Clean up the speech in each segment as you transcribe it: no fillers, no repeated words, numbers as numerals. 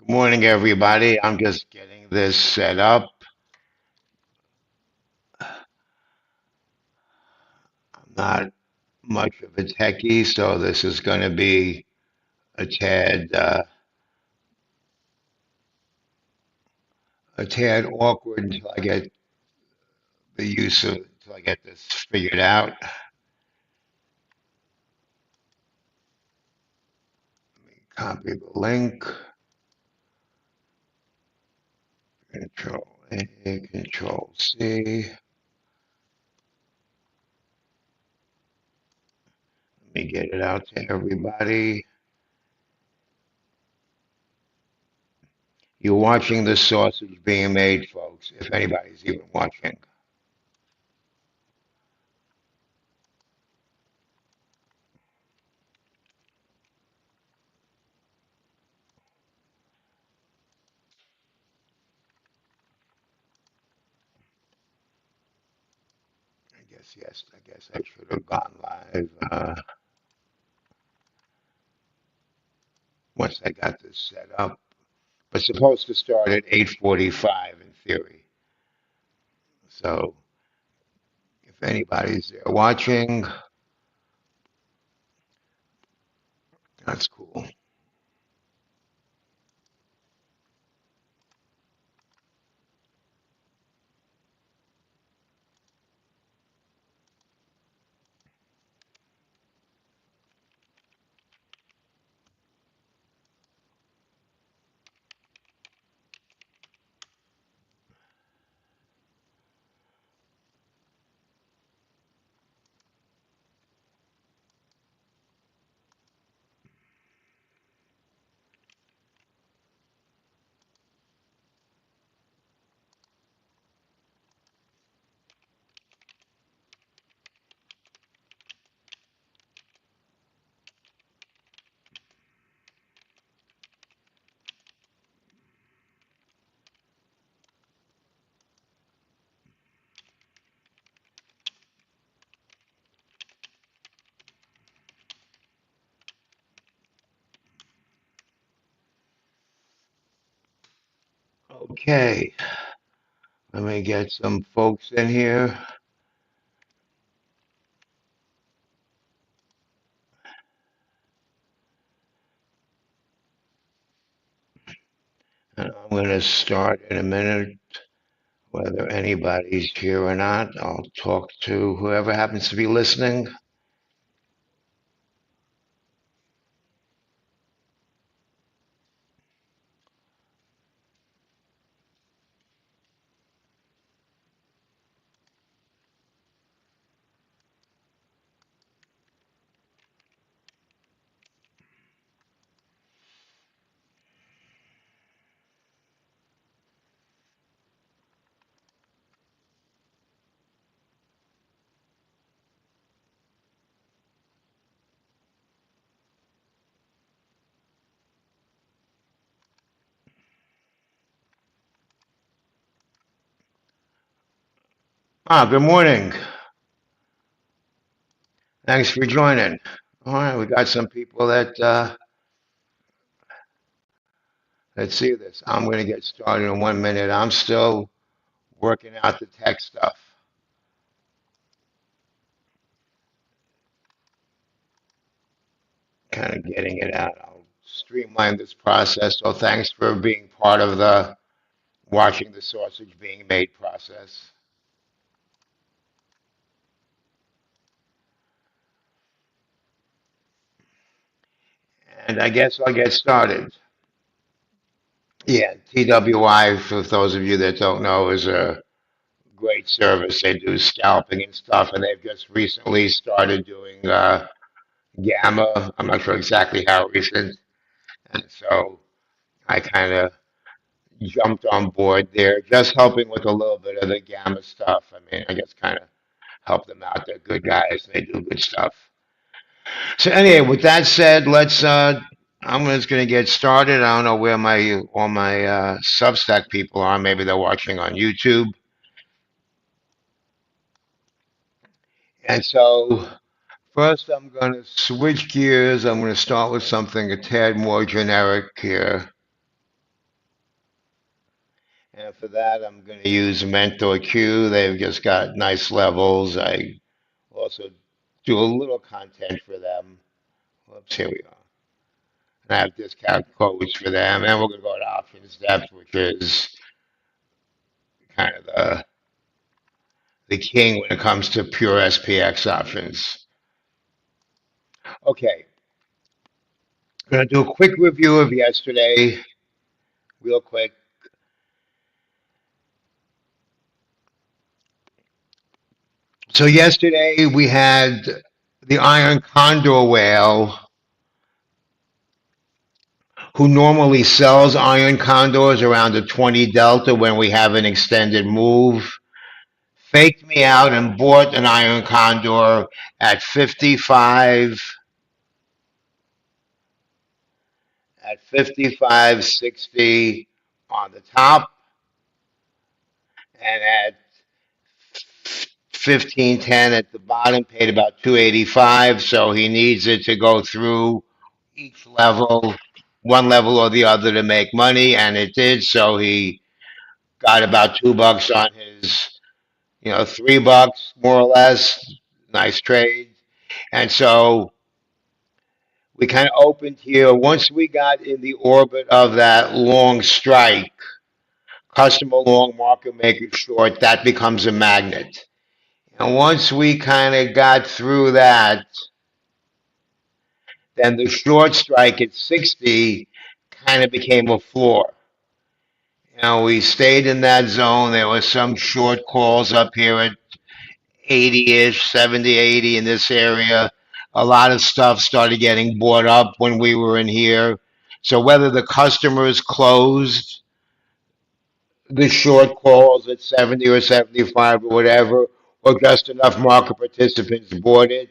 Good morning, everybody. I'm just getting this set up. I'm not much of a techie, so this is going to be a tad awkward until I get until I get this figured out. Copy the link. Control A, Control C. Let me get it out to everybody. You're watching the sausage being made, folks, if anybody's even watching. I guess I should have gone live once I got this set up. But supposed to start at 8:45 in theory. So if anybody's there watching, that's cool. Okay, let me get some folks in here. And I'm going to start in a minute, whether anybody's here or not. I'll talk to whoever happens to be listening. Good morning. Thanks for joining. All right, we got some people that, let's see this. I'm going to get started in 1 minute. I'm still working out the tech stuff. Kind of getting it out. I'll streamline this process. So thanks for being part of the watching the sausage being made process. And I guess I'll get started. Yeah, TWI, for those of you that don't know, is a great service. They do scalping and stuff, and they've just recently started doing gamma. I'm not sure exactly how recent. And so I kind of jumped on board there, just helping with a little bit of the gamma stuff. I mean, I guess kind of help them out. They're good guys. They do good stuff. So anyway, with that said, let's. I'm just going to get started. I don't know where my all my Substack people are. Maybe they're watching on YouTube. And so first, I'm going to switch gears. I'm going to start with something a tad more generic here. And for that, I'm going to use Mentor Q. They've just got nice levels. I also do a little content for them. Whoops, here we go. And I have discount codes for them. And we're going to go to options depth, which is kind of the king when it comes to pure SPX options. Okay, I'm going to do a quick review of yesterday, real quick. So yesterday we had the iron condor whale, who normally sells iron condors around the 20 delta when we have an extended move, faked me out and bought an iron condor at 55 at 55.60 on the top and at 15.10 at the bottom, paid about 285. So he needs it to go through each level, one level or the other, to make money, and it did. So he got about $2 on his, $3 more or less. Nice trade. And so we kind of opened here. Once we got in the orbit of that long strike, customer long, market maker short, that becomes a magnet. And once we kind of got through that, then the short strike at 60 kind of became a floor. We stayed in that zone. There was some short calls up here at 80-ish, 70, 80 in this area. A lot of stuff started getting bought up when we were in here. So whether the customers closed the short calls at 70 or 75 or whatever, or just enough market participants bought it,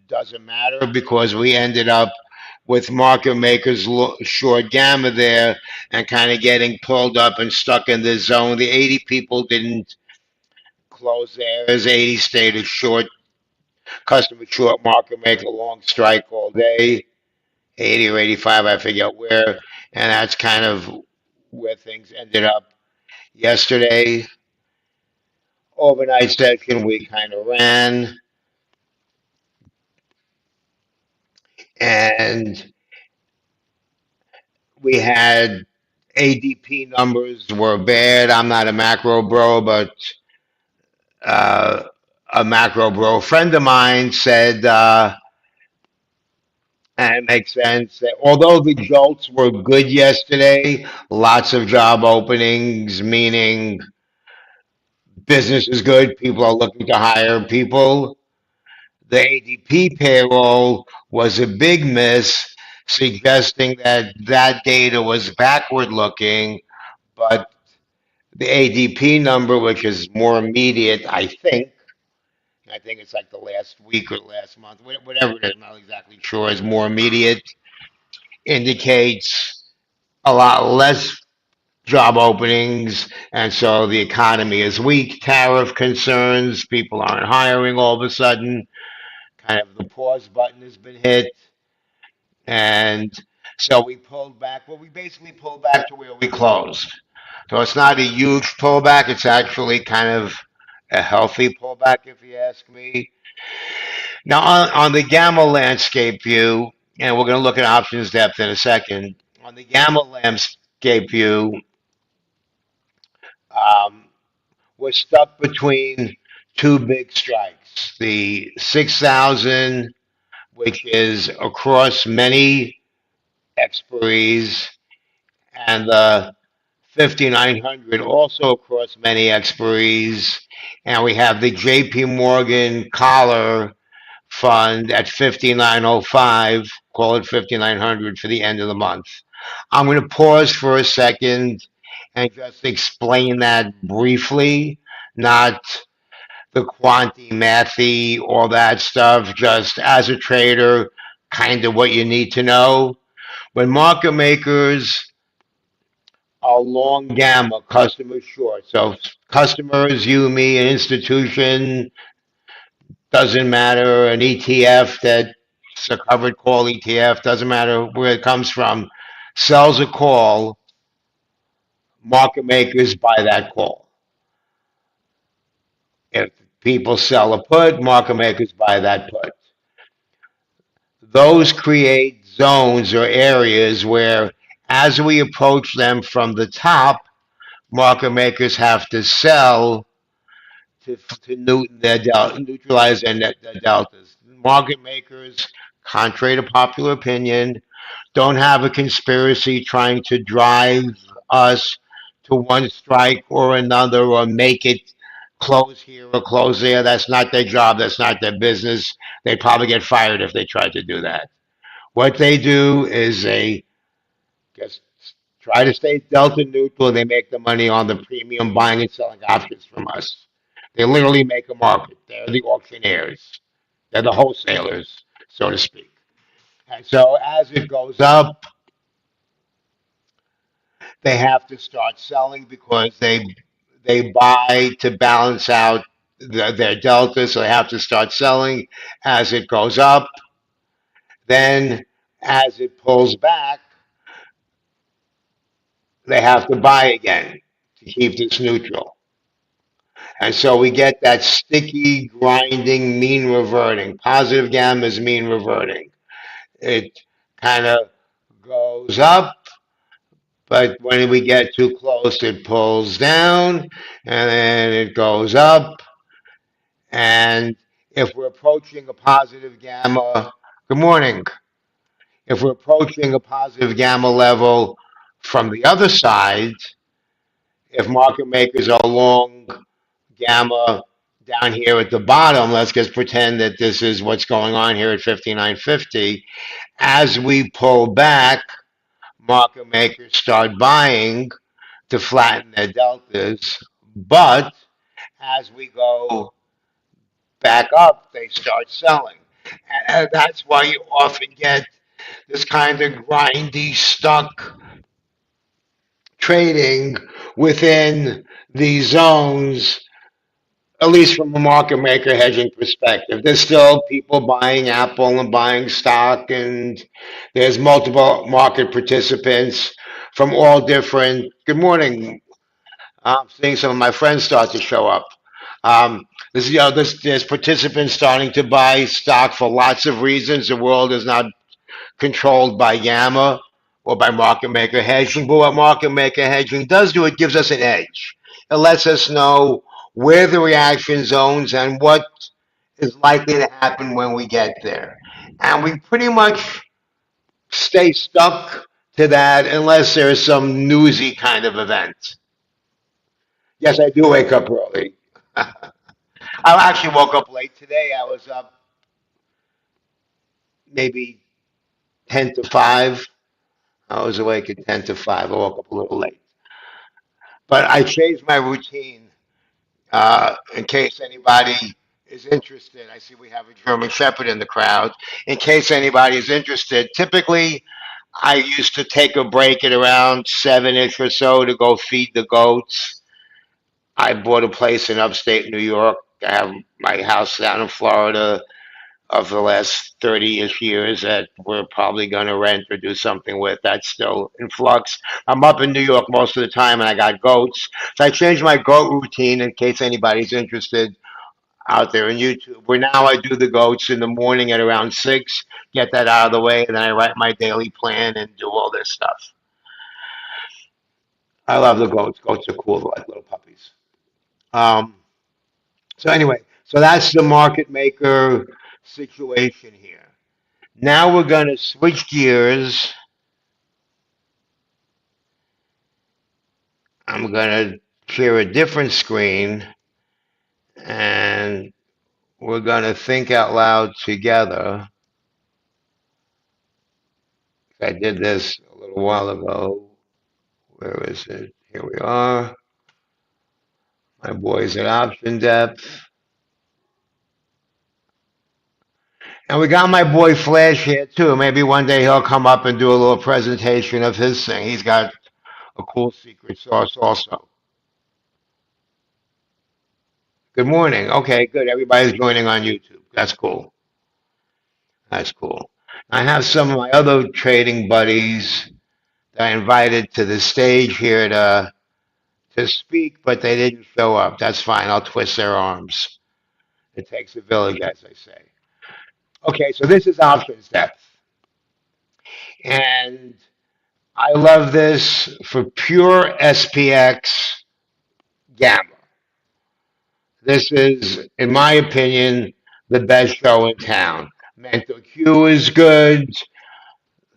doesn't matter, because we ended up with market makers short gamma there and kind of getting pulled up and stuck in this zone. The 80 people didn't close there. As 80 stayed a short customer short, market maker long strike all day, 80 or 85, I forget where. And that's kind of where things ended up yesterday. Overnight session, we kind of ran, and we had ADP numbers were bad. I'm not a macro bro, but uh, a macro bro friend of mine said, and it makes sense, that although the jolts were good yesterday, lots of job openings, meaning business is good, people are looking to hire people. The ADP payroll was a big miss, suggesting that that data was backward looking, but the ADP number, which is more immediate, I think it's like the last week or last month, whatever it is, I'm not exactly sure, is more immediate, indicates a lot less job openings, and so the economy is weak. Tariff concerns, people aren't hiring all of a sudden. Kind of the pause button has been hit, and so we pulled back. Well, we basically pulled back to where we closed. So it's not a huge pullback. It's actually kind of a healthy pullback, if you ask me. Now, on the gamma landscape view, and we're going to look at options depth in a second. On the gamma landscape view, um, we're stuck between two big strikes. The 6,000, which is across many expiries, and the 5,900 also across many expiries. And we have the JP Morgan collar fund at 5,905, call it 5,900 for the end of the month. I'm going to pause for a second and just explain that briefly, not the quanti, mathy, all that stuff, just as a trader, kind of what you need to know. When market makers are long gamma, customer short, so customers, you, me, an institution, doesn't matter, an ETF that's a covered call ETF, doesn't matter where it comes from, sells a call, market makers buy that call. If people sell a put, market makers buy that put. Those create zones or areas where, as we approach them from the top, market makers have to sell to neutralize their deltas. Market makers, contrary to popular opinion, don't have a conspiracy trying to drive us to one strike or another or make it close here or close there. That's not their job. That's not their business. They'd probably get fired if they tried to do that. What they do is they just try to stay delta neutral. They make the money on the premium buying and selling options from us. They literally make a market. They're the auctioneers. They're the wholesalers, so to speak. And so as it goes up, they have to start selling because they buy to balance out their delta, so they have to start selling as it goes up. Then, as it pulls back, they have to buy again to keep this neutral. And so we get that sticky, grinding, mean reverting. Positive gamma is mean reverting. It kind of goes up, but when we get too close, it pulls down, and then it goes up. And if we're approaching a positive gamma, good morning. If we're approaching a positive gamma level from the other side, if market makers are long gamma down here at the bottom, let's just pretend that this is what's going on here at 59.50. As we pull back, market makers start buying to flatten their deltas, but as we go back up, they start selling. And that's why you often get this kind of grindy, stuck trading within these zones, at least from a market maker hedging perspective. There's still people buying Apple and buying stock, and there's multiple market participants from all different. Good morning. I'm seeing some of my friends start to show up. There's participants starting to buy stock for lots of reasons. The world is not controlled by Gamma or by market maker hedging. But what market maker hedging does do, it gives us an edge. It lets us know where the reaction zones and what is likely to happen when we get there. And we pretty much stay stuck to that unless there's some newsy kind of event. Yes, I do wake up early. I actually woke up late today. I was up maybe 10 to 5. I was awake at 10 to 5. I woke up a little late. But I changed my routine in case anybody is interested. I see we have a German Shepherd in the crowd. In case anybody is interested, typically I used to take a break at around 7-ish or so to go feed the goats. I bought a place in upstate New York. I have my house down in Florida of the last 30-ish years that we're probably going to rent or do something with. That's still in flux. I'm up in New York most of the time, and I got goats. So I changed my goat routine in case anybody's interested out there in YouTube, where now I do the goats in the morning at around 6, get that out of the way, and then I write my daily plan and do all this stuff. I love the goats. Goats are cool, they're like little puppies. Um, so anyway, so that's the market maker situation here. Now we're going to switch gears. I'm going to share a different screen, and we're going to think out loud together. I did this a little while ago. Where is it? Here we are. My boys at Option Depth. And we got my boy Flash here too. Maybe one day he'll come up and do a little presentation of his thing. He's got a cool secret sauce also. Good morning. Okay, good. Everybody's joining on YouTube. That's cool. That's cool. I have some of my other trading buddies that I invited to the stage here to to speak, but they didn't show up. That's fine. I'll twist their arms. It takes a village, as they say. Okay, so this is options depth. And I love this for pure SPX gamma. This is, in my opinion, the best show in town. Mental Q is good.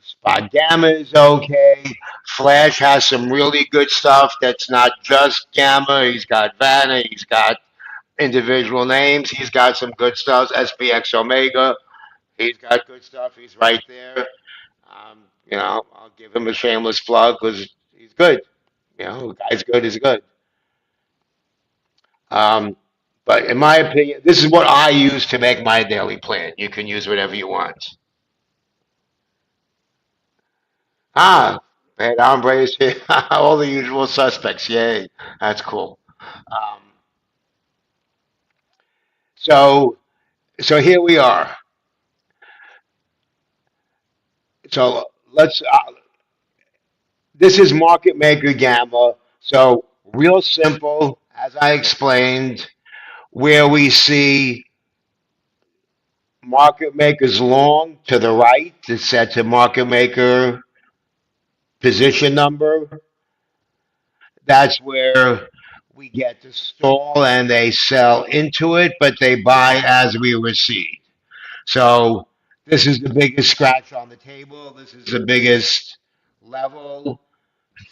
Spot Gamma is okay. Flash has some really good stuff that's not just Gamma. He's got Vanna. He's got individual names. He's got some good stuff. SPX Omega. He's got good stuff. He's right there. I'll give him a shameless plug because he's good. The guy's good is good. Um, but in my opinion, this is what I use to make my daily plan. You can use whatever you want. Ah, Bad Hombres here. All the usual suspects. Yay. That's cool. Um, so, so here we are. So this is market maker gamma. So real simple, as I explained, where we see market makers long to the right, it's set to market maker position number. That's where we get to stall and they sell into it, but they buy as we recede. So this is the biggest scratch on the table. This is the biggest level.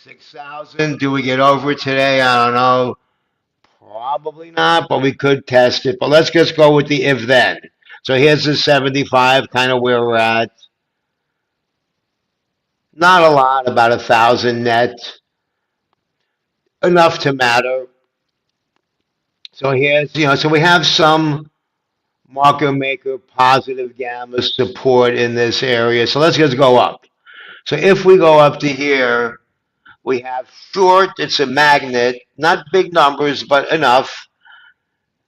6,000. Do we get over it today? I don't know. Probably not, but we could test it. But let's just go with the if then. So here's the 75, kind of where we're at. Not a lot, about 1,000 net. Enough to matter. So so we have some market maker positive gamma support in this area. So let's just go up. So if we go up to here, we have short, it's a magnet, not big numbers, but enough.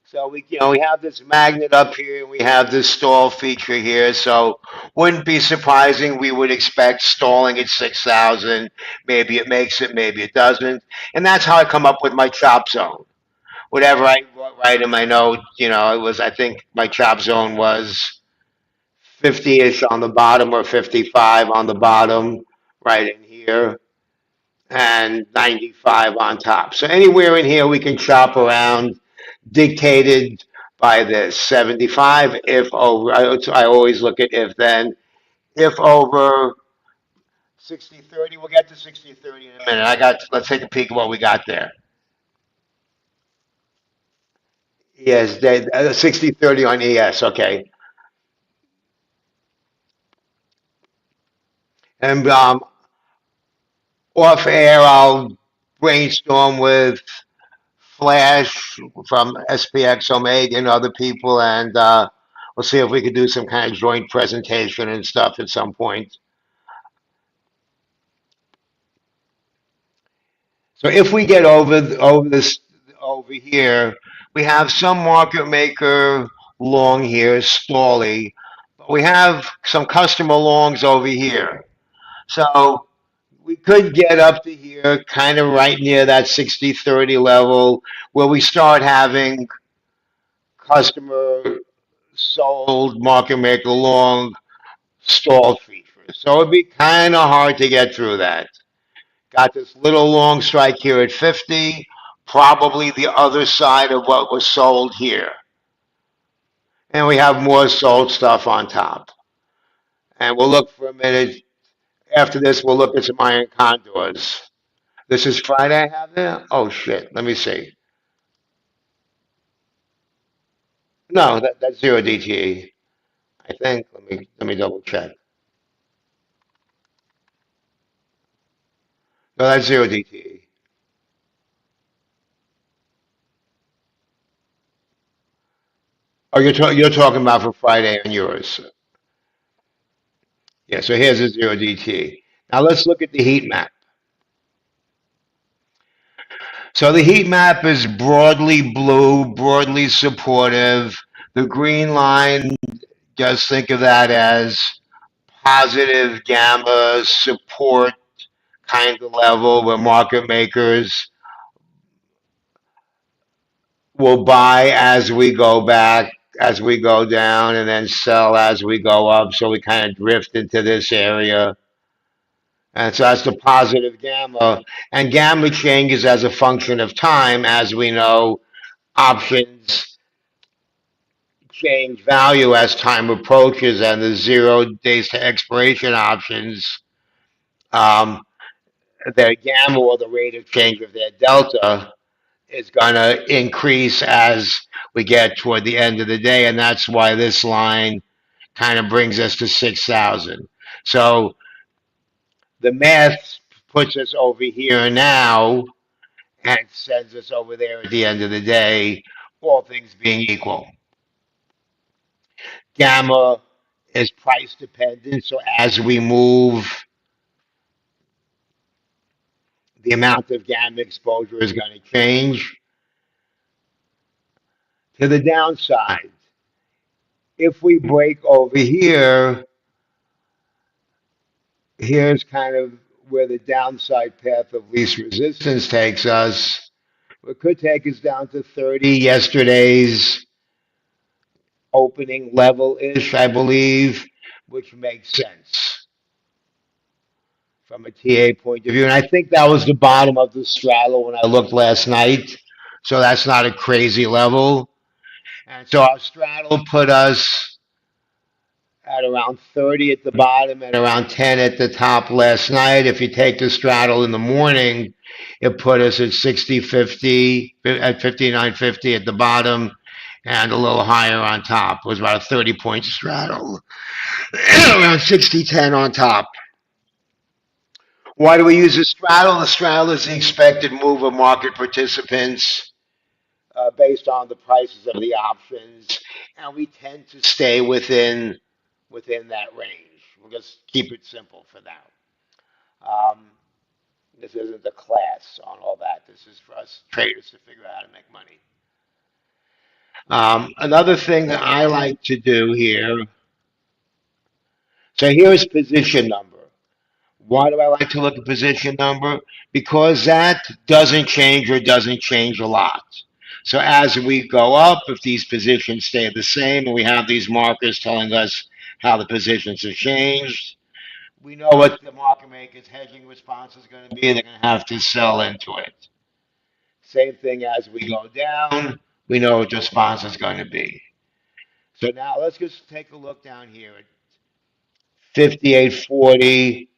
So we have this magnet up here, and we have this stall feature here. So wouldn't be surprising. We would expect stalling at 6,000. Maybe it makes it, maybe it doesn't. And that's how I come up with my chop zone. Whatever I write in my note, it was, I think my chop zone was 50-ish on the bottom or 55 on the bottom, right in here, and 95 on top. So anywhere in here we can chop around, dictated by this 75. If over, I always look at if then. If over 60-30, we'll get to 60-30 in a minute. Let's take a peek at what we got there. Yes, 60-30 on ES, okay. And off air, I'll brainstorm with Flash from SPX Omega and other people, and we'll see if we could do some kind of joint presentation and stuff at some point. So if we get over here, we have some market maker long here, stally, but we have some customer longs over here. So we could get up to here, kind of right near that 60-30 level, where we start having customer sold market maker long stall features. So it'd be kind of hard to get through that. Got this little long strike here at 50, probably the other side of what was sold here. And we have more sold stuff on top. And we'll look for a minute. After this, we'll look at some iron condors. This is Friday I have there? Oh, shit. Let me see. No, that's 0 DTE. I think. Let me double check. No, that's 0 DTE. Oh, you're talking about for Friday on yours. Yeah, so here's a 0 DTE. Now let's look at the heat map. So the heat map is broadly blue, broadly supportive. The green line, just think of that as positive gamma support kind of level where market makers we'll buy as we go back, as we go down, and then sell as we go up. So we kind of drift into this area. And so that's the positive gamma. And gamma changes as a function of time. As we know, options change value as time approaches, and the 0 days to expiration options, um, their gamma, or the rate of change of their delta, is going to increase as we get toward the end of the day. And that's why this line kind of brings us to 6,000. So the math puts us over here now and sends us over there at the end of the day, all things being equal. Gamma is price dependent, so as we move, the amount of gamma exposure is going to change. To the downside, if we break over here, here's kind of where the downside path of least resistance takes us. It could take us down to 30, yesterday's opening level-ish, I believe, which makes sense from a TA point of view. And I think that was the bottom of the straddle when I looked last night. So that's not a crazy level. And so our straddle put us at around 30 at the bottom and around 10 at the top last night. If you take the straddle in the morning, it put us at 60.50, at 59.50 at the bottom, and a little higher on top. It was about a 30-point straddle, around 60.10 on top. Why do we use a straddle? The straddle is the expected move of market participants based on the prices of the options, and we tend to stay within that range. We'll just keep it simple for now. Um, this isn't a class on all that. This is for us traders to figure out how to make money. Another thing that I like to do here. So here is position number. Why do I like to look at position number? Because that doesn't change or doesn't change a lot. So as we go up, if these positions stay the same and we have these markers telling us how the positions have changed, we know what the market maker's hedging response is going to be. They're going to have to sell into it. Same thing as we go down, we know what the response is going to be. So now let's just take a look down here at 58.40.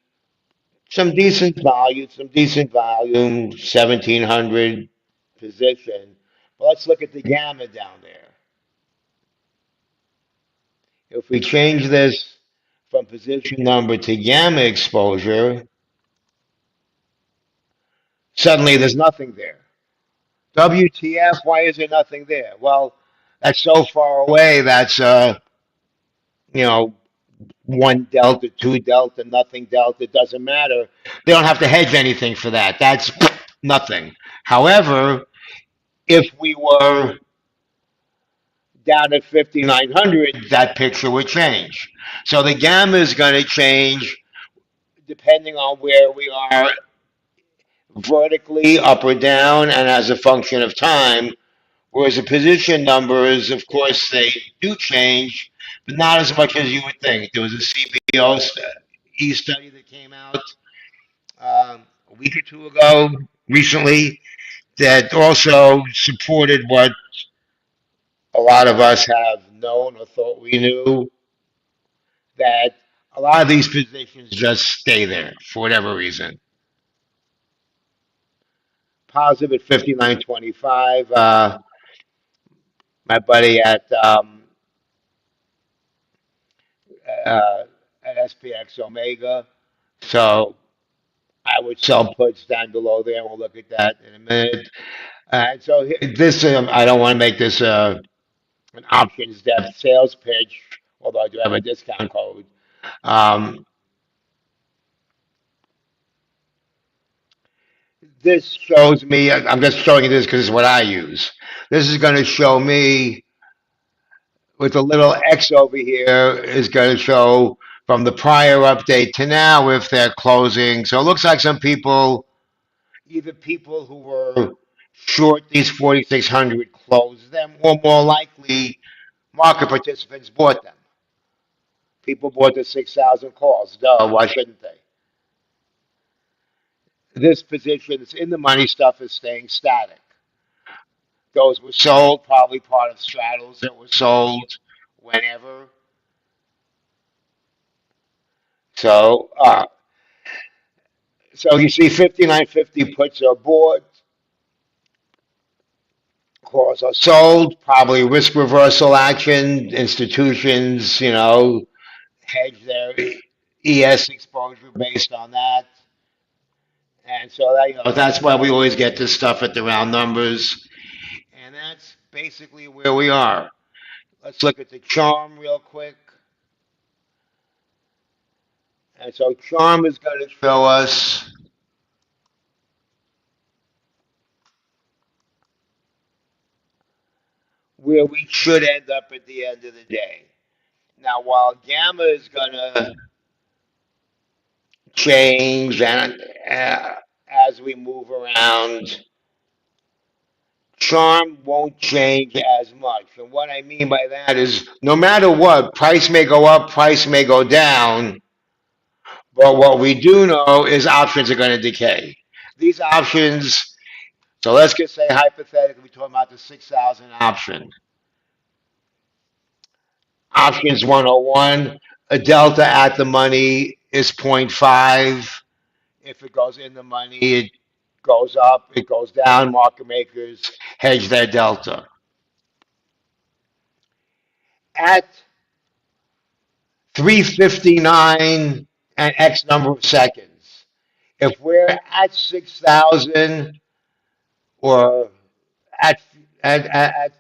Some decent volume, 1700 position. But let's look at the gamma down there. If we change this from position number to gamma exposure, suddenly there's nothing there. WTF, why is there nothing there? Well, that's so far away, that's, you know, one delta, two delta, nothing delta, it doesn't matter. They don't have to hedge anything for that. That's nothing. However, if we were down at 5,900, that picture would change. So the gamma is going to change depending on where we are vertically, up or down, and as a function of time. Whereas the position numbers, of course, they do change, but not as much as you would think. There was a CBO study that came out a week or two ago, recently, that also supported what a lot of us have known or thought we knew, that a lot of these positions just stay there for whatever reason. Positive at 59.25. My buddy at SPX Omega. So I would sell puts down below there. We'll look at that in a minute. So this, I don't want to make this an options depth sales pitch, although I do have a discount code. Um, this shows me, I'm just showing you this because it's what I use. This is going to show me with a little X over here is going to show from the prior update to now if they're closing. So it looks like some people, either people who were short these 4,600, close them, or more likely, market participants bought them. People bought the 6,000 calls. Duh, why shouldn't they? This position that's in the money stuff is staying static. Those were sold, probably part of straddles that were sold whenever. So, so you see 5950 puts are bought, calls are sold, probably risk reversal action, institutions, hedge their ES exposure based on that. And so that's why we always get this stuff at the round numbers. And that's basically where we are. Let's look at the charm real quick. And so charm is going to show us where we should end up at the end of the day. Now, while gamma is going to change and as we move around, charm won't change as much. And what I mean by that is no matter what, price may go up, price may go down, but what we do know is options are going to decay. These options, so let's just say hypothetically, we're talking about the 6,000 option. Options 101, a delta at the money is zero point 0.5. If it goes in the money, it goes up, it goes down. Market makers hedge their delta. At 359 and X number of seconds, if we're at 6,000 or at, at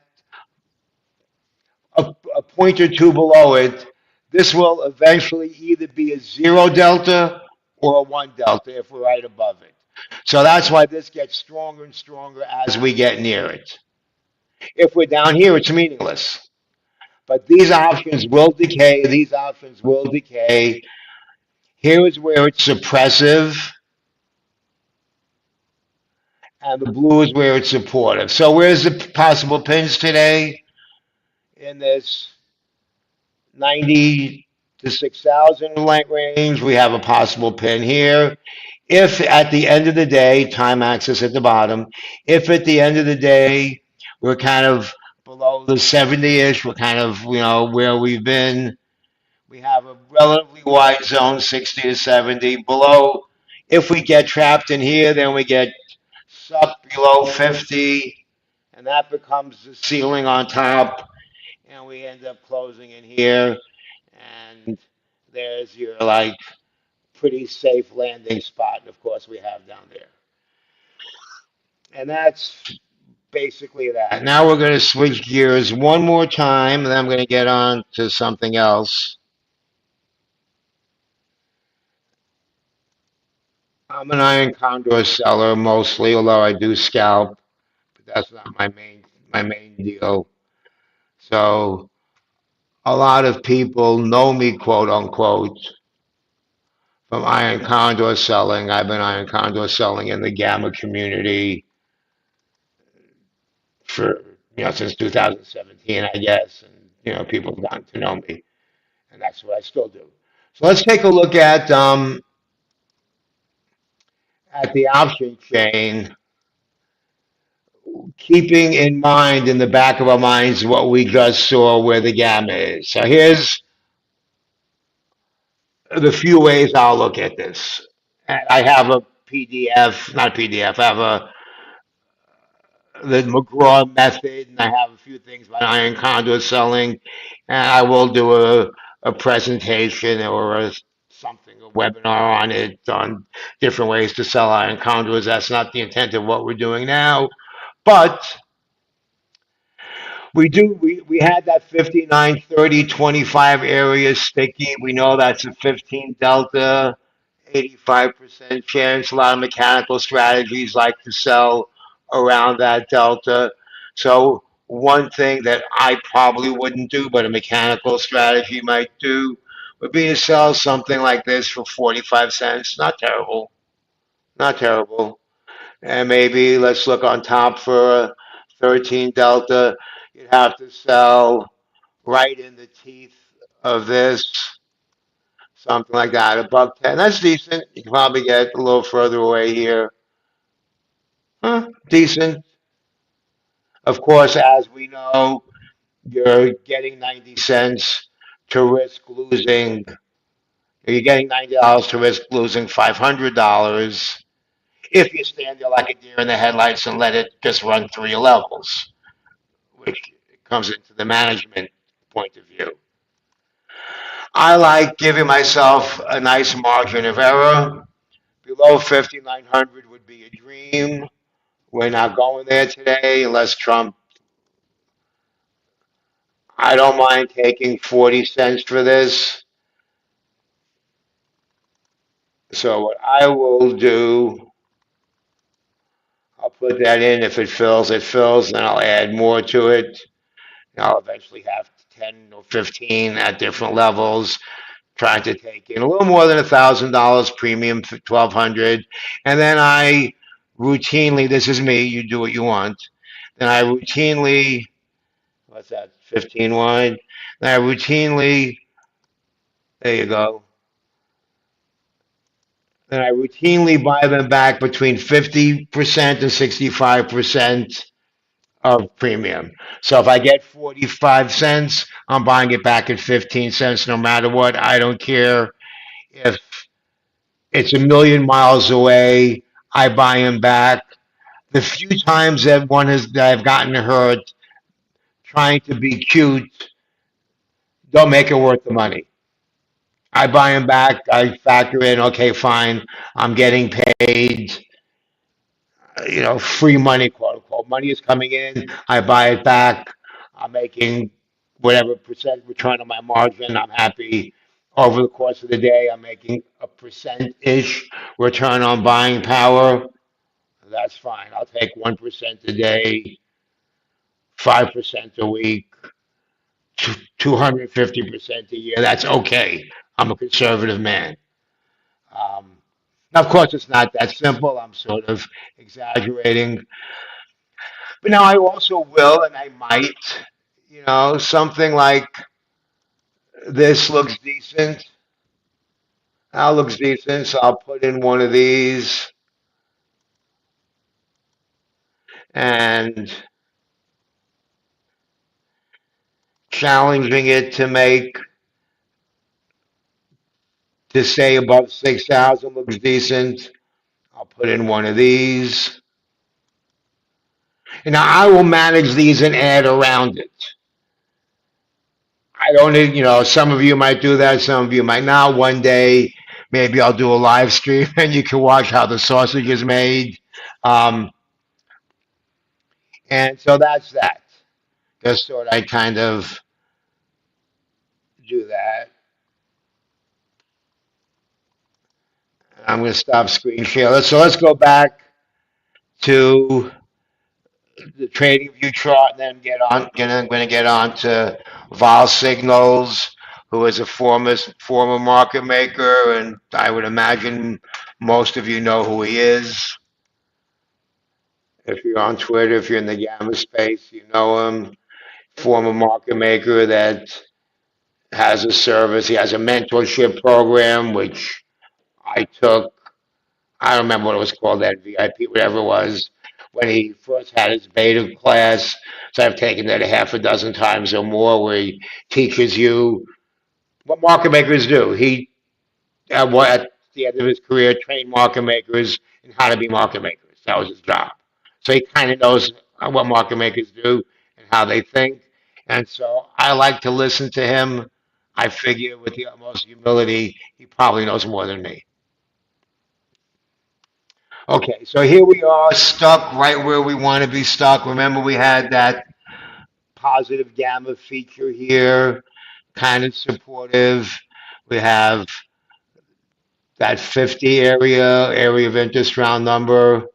a point or two below it, this will eventually either be a zero delta or a one delta if we're right above it. So that's why this gets stronger and stronger as we get near it. If we're down here, it's meaningless. But these options will decay. These options will decay. Here is where it's suppressive, and the blue is where it's supportive. So where's the possible pins today? In this 90 to 6,000 range, we have a possible pin here. If at the end of the day, time axis at the bottom, if at the end of the day, we're kind of below the 70-ish, we're kind of, where we've been, we have a relatively wide zone, 60 to 70. Below, if we get trapped in here, then we get sucked below 50, and that becomes the ceiling on top, and we end up closing in here, and there's your pretty safe landing spot. Of course, we have down there, and that's basically that. Now we're going to switch gears one more time, and then I'm going to get on to something else. I'm an iron condor seller mostly, although I do scalp, but that's not my main deal. So a lot of people know me, quote unquote, from iron condor selling. I've been iron condor selling in the gamma community for since 2017, I guess, and people have gotten to know me, and that's what I still do. So let's take a look at the option chain, keeping in mind in the back of our minds what we just saw where the gamma is. So here's the few ways I'll look at this. I have a PDF, not PDF, I have the McGraw method, and I have a few things about iron conduit selling, and I will do a presentation or a webinar on it, on different ways to sell iron conduits. That's not the intent of what we're doing now, but we had that 59, 30, 25 area sticky. We know that's a 15 delta, 85% chance. A lot of mechanical strategies like to sell around that delta. So one thing that I probably wouldn't do, but a mechanical strategy might do, would be to sell something like this for 45 cents. Not terrible. Not terrible. And maybe let's look on top for a 13 delta. You'd have to sell right in the teeth of this, something like that, a buck 10. That's decent. You can probably get a little further away here. Decent. Of course, as we know, you're getting 90 cents to risk losing. You're getting $90 to risk losing $500 if you stand there like a deer in the headlights and let it just run through your levels, which comes into the management point of view. I like giving myself a nice margin of error. Below 5,900 would be a dream. We're not going there today unless Trump. I don't mind taking 40 cents for this. So what I will do, I'll put that in. If it fills, it fills. Then I'll add more to it. And I'll eventually have 10 or 15 at different levels, trying to take in a little more than $1,000 premium for 1,200. And then I routinely, this is me, you do what you want. Then I routinely, what's that, 15 wide? Then I routinely, there you go. Then I routinely buy them back between 50% and 65% of premium. So if I get 45 cents, I'm buying it back at 15 cents no matter what. I don't care if it's a million miles away. I buy them back. The few times that I've gotten hurt trying to be cute, don't make it worth the money. I buy them back. I factor in, okay, fine. I'm getting paid, free money, quote unquote. Money is coming in. I buy it back. I'm making whatever percent return on my margin. I'm happy. Over the course of the day, I'm making a percent-ish return on buying power. That's fine. I'll take 1% a day, 5% a week, 250% a year. That's okay. I'm a conservative man. Um, Now, of course, it's not that simple. I'm sort of exaggerating. But now I also will, and I might, something like this looks decent. That looks decent, so I'll put in one of these and challenging it to stay above 6,000 looks decent. I'll put in one of these. And now I will manage these and add around it. I don't, some of you might do that, some of you might not. One day, maybe I'll do a live stream and you can watch how the sausage is made. Um, and so that's that. Just thought I kind of do that. I'm going to stop screen share. So let's go back to the trading view chart and then I'm going to get on to vol signals, who is a former market maker, and I would imagine most of you know who he is. If you're on Twitter, if you're in the gamma space, you know him. Former market maker that has a service. He has a mentorship program, which I took. I don't remember what it was called, that VIP, whatever it was, when he first had his beta class. So I've taken that a half a dozen times or more, where he teaches you what market makers do. He, at the end of his career, trained market makers in how to be market makers. That was his job. So he kind of knows what market makers do and how they think. And so I like to listen to him. I figure with the utmost humility, he probably knows more than me. Okay, so here we are, stuck right where we want to be stuck. Remember, we had that positive gamma feature here, kind of supportive. We have that 50 area of interest round number.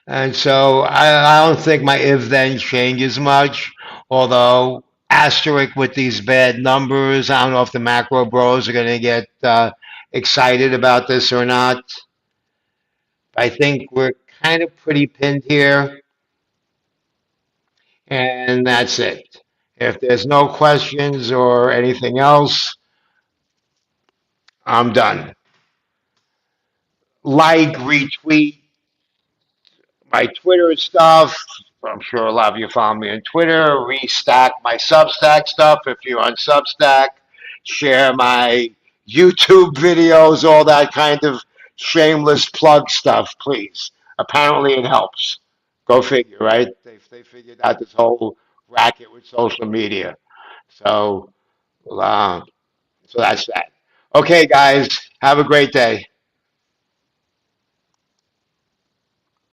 And so I don't think my if then changes much, although asterisk with these bad numbers. I don't know if the macro bros are going to get excited about this or not. I think we're kind of pretty pinned here, and that's it. If there's no questions or anything else, I'm done. Like, retweet my Twitter stuff. I'm sure a lot of you follow me on Twitter. Restack my Substack stuff if you're on Substack. Share my YouTube videos, all that kind of shameless plug stuff, please. Apparently, it helps. Go figure, right? They figured out this whole racket with social media. So, uh, so that's that. Okay, guys, have a great day.